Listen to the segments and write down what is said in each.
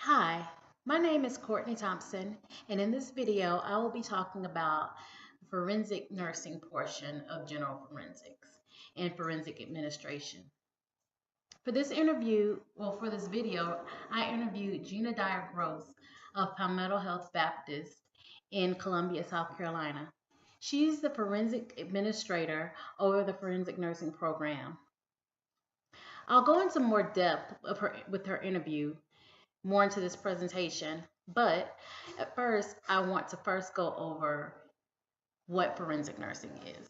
Hi, my name is Courtney Thompson, and in this video, I will be talking about the forensic nursing portion of general forensics and forensic administration. For this video, I interviewed Gina Dyer Gross of Palmetto Health Baptist in Columbia, South Carolina. She's the forensic administrator over the forensic nursing program. I'll go into more depth with her interview more into this presentation, but at first, I want to first go over what forensic nursing is.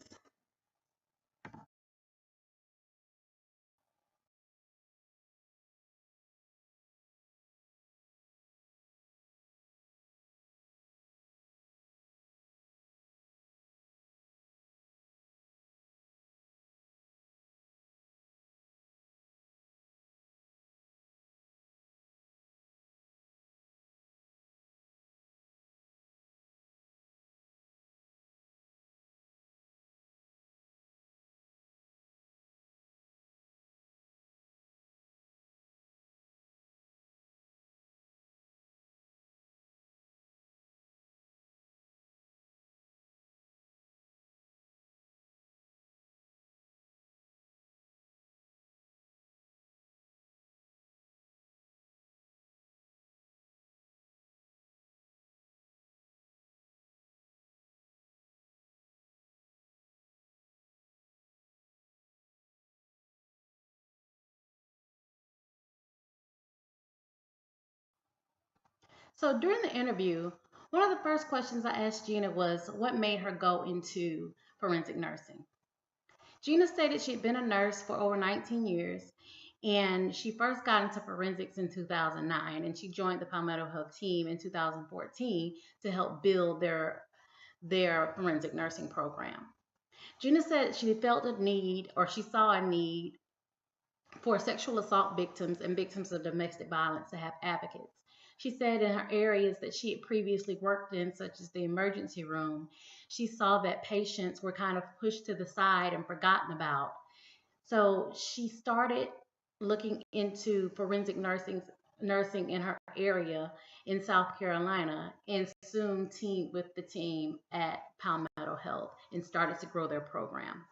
So during the interview, one of the first questions I asked Gina was what made her go into forensic nursing. Gina stated she'd been a nurse for over 19 years and she first got into forensics in 2009 and she joined the Palmetto Health team in 2014 to help build their forensic nursing program. Gina said she felt a need or she saw a need for sexual assault victims and victims of domestic violence to have advocates. She said in her areas that she had previously worked in, such as the emergency room, she saw that patients were kind of pushed to the side and forgotten about. So she started looking into forensic nursing in her area in South Carolina and soon teamed with the team at Palmetto Health and started to grow their program.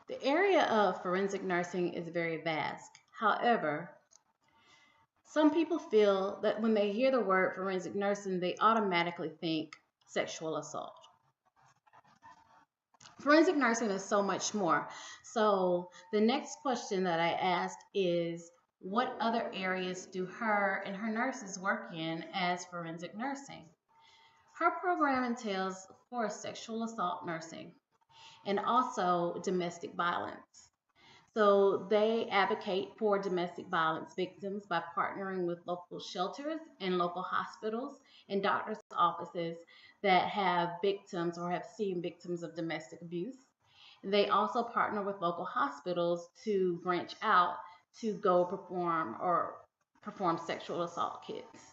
The area of forensic nursing is very vast. However, some people feel that when they hear the word forensic nursing, they automatically think sexual assault. Forensic nursing is so much more. So the next question that I asked is, what other areas do her and her nurses work in as forensic nursing? Her program entails, of course, sexual assault nursing and also domestic violence. So they advocate for domestic violence victims by partnering with local shelters and local hospitals and doctors' offices that have victims or have seen victims of domestic abuse. They also partner with local hospitals to branch out to go perform sexual assault kits.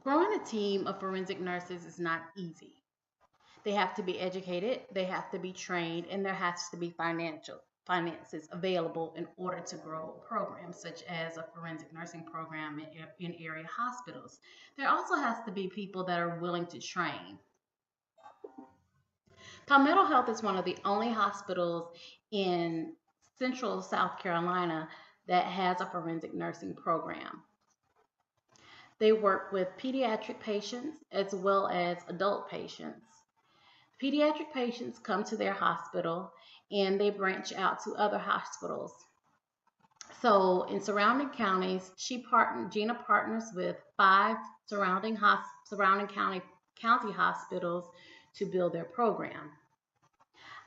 Growing a team of forensic nurses is not easy. They have to be educated, they have to be trained, and there has to be finances available in order to grow programs such as a forensic nursing program in area hospitals. There also has to be people that are willing to train. Palmetto Health is one of the only hospitals in central South Carolina that has a forensic nursing program. They work with pediatric patients as well as adult patients. Pediatric patients come to their hospital and they branch out to other hospitals. So in surrounding counties, Gina partners with 5 surrounding county hospitals to build their program.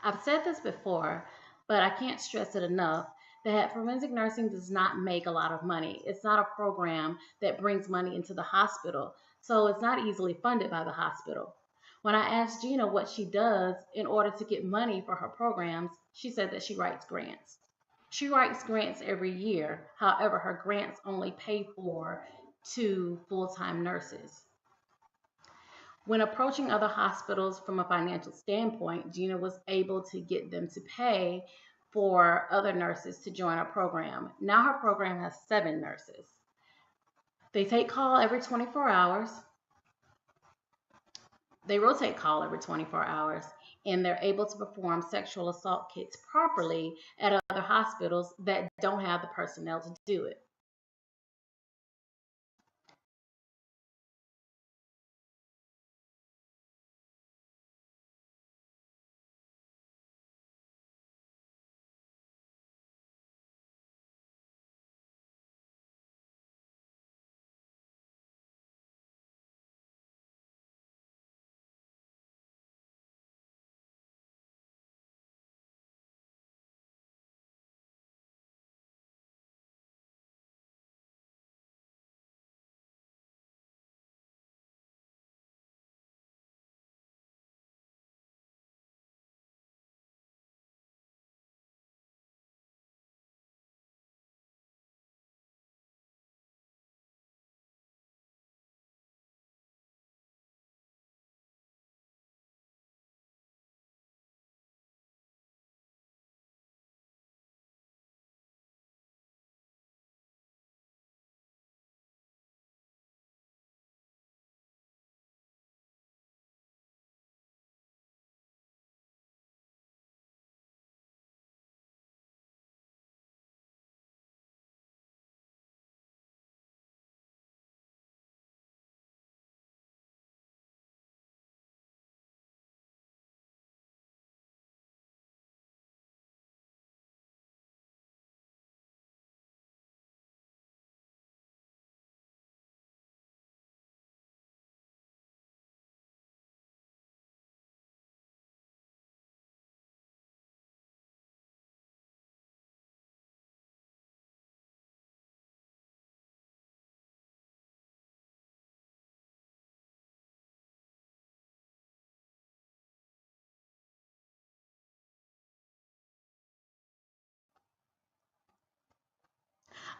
I've said this before, but I can't stress it enough that forensic nursing does not make a lot of money. It's not a program that brings money into the hospital, so it's not easily funded by the hospital. When I asked Gina what she does in order to get money for her programs, she said that she writes grants. She writes grants every year. However, her grants only pay for 2 full-time nurses. When approaching other hospitals from a financial standpoint, Gina was able to get them to pay for other nurses to join our program. Now her program has 7 nurses. They take call every 24 hours. They rotate call every 24 hours, and they're able to perform sexual assault kits properly at other hospitals that don't have the personnel to do it.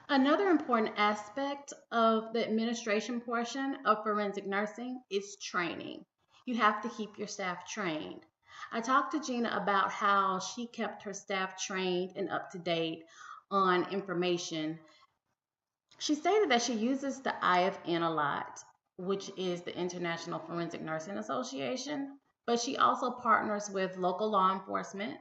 Another important aspect of the administration portion of forensic nursing is training. You have to keep your staff trained. I talked to Gina about how she kept her staff trained and up to date on information. She stated that she uses the IFN a lot, which is the International Forensic Nursing Association, but she also partners with local law enforcement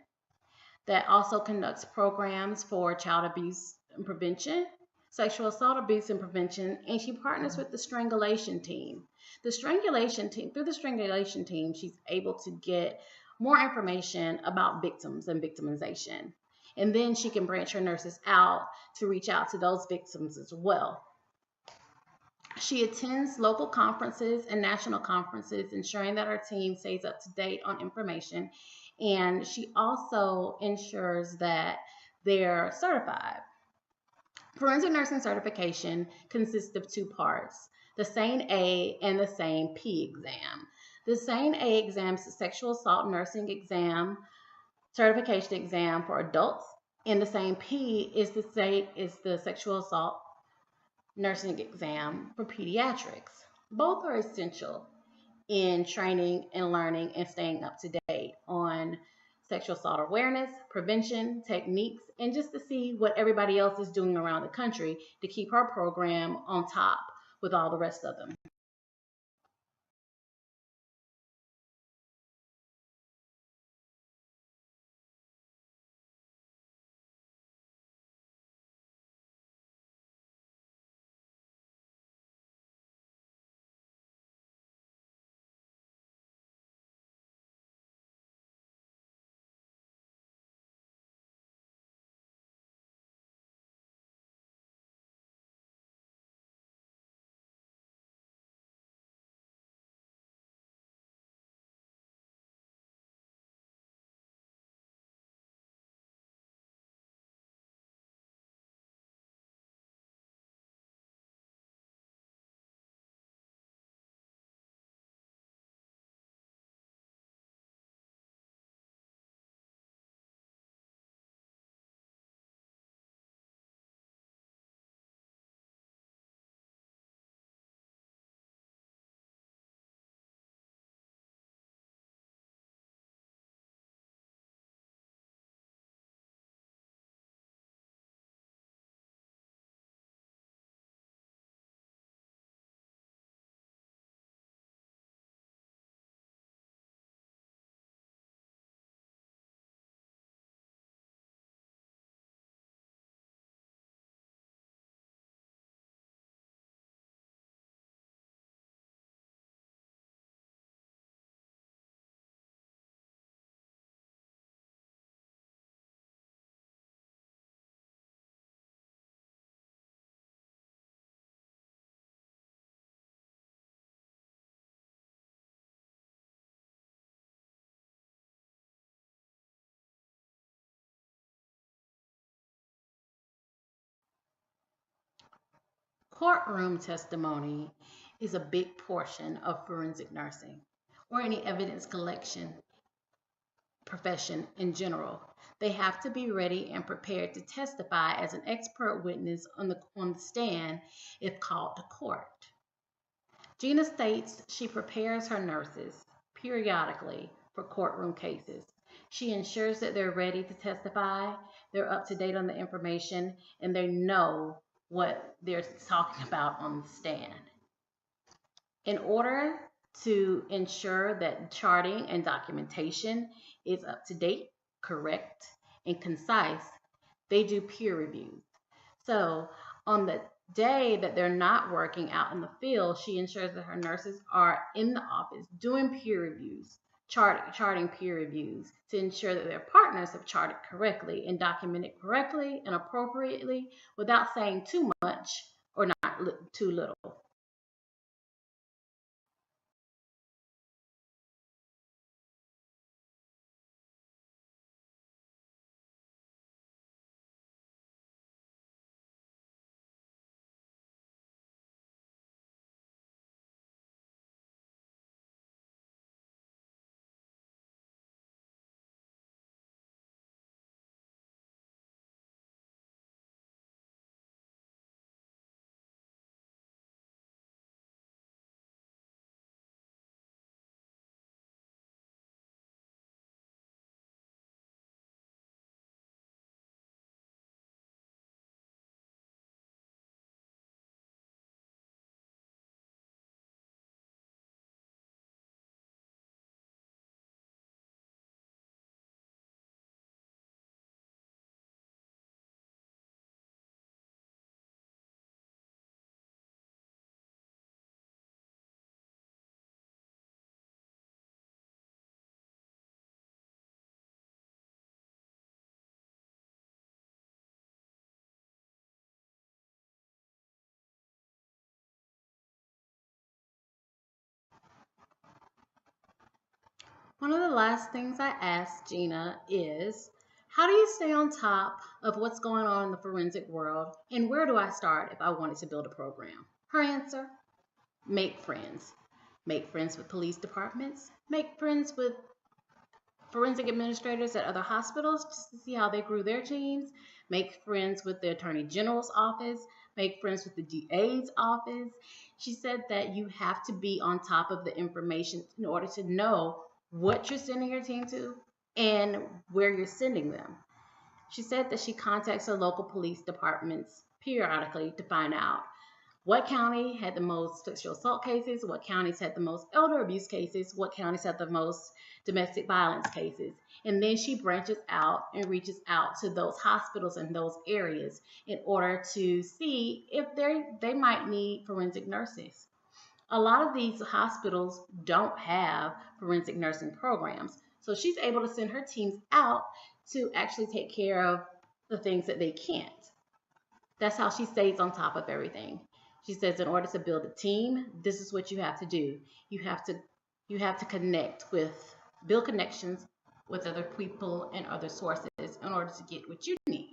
that also conducts programs for child abuse and prevention, sexual assault abuse and prevention, and she partners with the strangulation team. Through the strangulation team, she's able to get more information about victims and victimization. And then she can branch her nurses out to reach out to those victims as well. She attends local conferences and national conferences, ensuring that her team stays up to date on information. And she also ensures that they're certified. Forensic nursing certification consists of 2 parts, the SANE A and the SANE P exam. The SANE A exam is the sexual assault nursing exam, certification exam for adults, and the SANE P is the sexual assault nursing exam for pediatrics. Both are essential in training and learning and staying up to date on sexual assault awareness, prevention, techniques, and just to see what everybody else is doing around the country to keep her program on top with all the rest of them. Courtroom testimony is a big portion of forensic nursing or any evidence collection profession in general. They have to be ready and prepared to testify as an expert witness on the stand if called to court. Gina states she prepares her nurses periodically for courtroom cases. She ensures that they're ready to testify, they're up to date on the information, and they know what they're talking about on the stand. In order to ensure that charting and documentation is up to date, correct, and concise, they do peer reviews. So on the day that they're not working out in the field, she ensures that her nurses are in the office doing peer reviews, charting peer reviews to ensure that their partners have charted correctly and documented correctly and appropriately without saying too much or not too little. One of the last things I asked Gina is, how do you stay on top of what's going on in the forensic world, and where do I start if I wanted to build a program? Her answer, make friends. Make friends with police departments, make friends with forensic administrators at other hospitals just to see how they grew their teams, make friends with the Attorney General's office, make friends with the DA's office. She said that you have to be on top of the information in order to know what you're sending your team to and where you're sending them. She said that she contacts her local police departments periodically to find out what county had the most sexual assault cases, what counties had the most elder abuse cases, what counties had the most domestic violence cases. And then she branches out and reaches out to those hospitals in those areas in order to see if they might need forensic nurses. A lot of these hospitals don't have forensic nursing programs. So she's able to send her teams out to actually take care of the things that they can't. That's how she stays on top of everything. She says in order to build a team, this is what you have to do. You have to build connections with other people and other sources in order to get what you need.